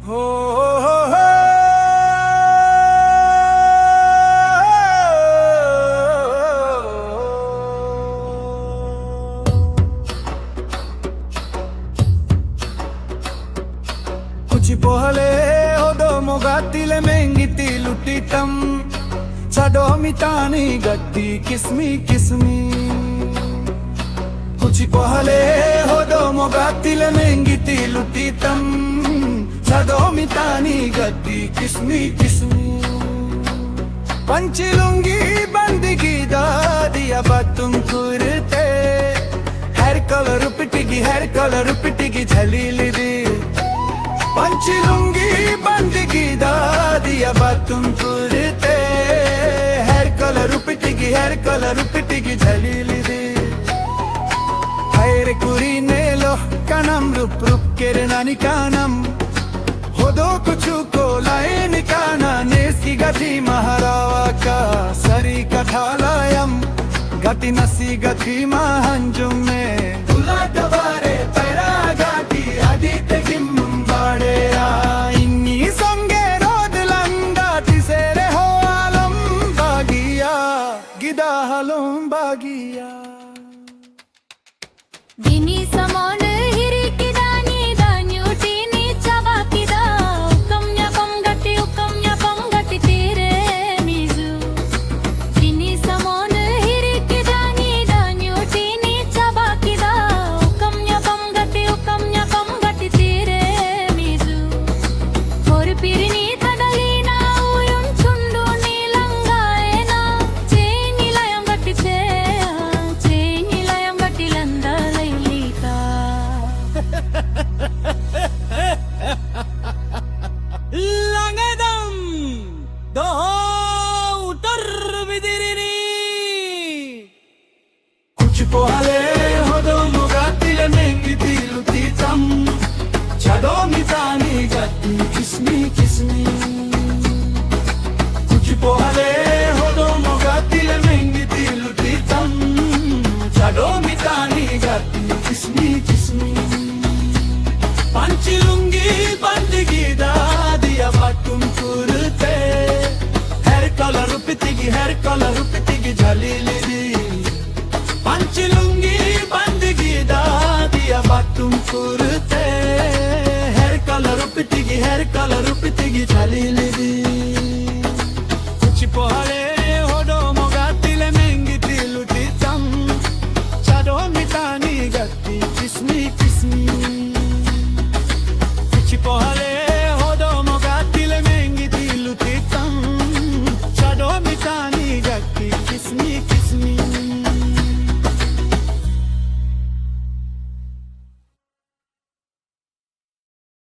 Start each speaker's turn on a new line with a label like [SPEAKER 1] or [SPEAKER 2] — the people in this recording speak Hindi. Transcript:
[SPEAKER 1] हो हो कुछ पोहले होदो मोगातिले मेंगिती लुटितम चडो मितानी गट्टी किस्मी किस्मी कुछ पोहले होदो मोगातिले मेंगिती लुटितम चडो मितानी गट्टी किस्मी किस्मी पंची लुंगी बंदगी दादिया बातुम कुरते हेर कलर पिटिगी झलीली दी पंची लुंगी बंदगी दादिया बातुम कुरते हेर कलर पिटिगी झलीली दी हैर कुरी नेलो कनम रूप रूप केरनानी कानम होदो कुछ को लाइन काना नेसी गति महारावा का सरी कथालयम गति नसी गति महंजुमे दुला दबारे पैरा गाटी आदित्य गिम्म बाडेरा इन्नी संगे रोद लंगा तिसेरे हो आलम बागिया गिदा हलम बागिया
[SPEAKER 2] दिनी समोन हिरिकिदानी दान्यूटीनी चबाकिदा उकम न्यापम गति तेरे मिजु दिनी समोन हिरिकिदानी दान्यूटीनी चबाकिदा उकम न्यापम गति तेरे मिजु और पिरिनी तडलीना उयुम चुंडू नीलंगायना चेनिलयम गति चेनिलयम गति लंदा
[SPEAKER 1] Langadam do utar bidirini kuch pohale hodo mogatile mengiti lutitam chado mitani gatti kismi kismi kuch pohale hodo mogatile mengiti lutitam chado mitani gatti kismi kismi पंची लुंगी बंदगी दादिया बातुम कुरते हेर कलर पितिगी झलीली दी पंची लुंगी बंदगी दादिया बातुम कुरते हेर कलर पितिगी झलीली दी कुछ पोहले होदो मोगातिले मेंगिती लुटितम चडो मितानी गट्टी किस्मी किस्मी Pohale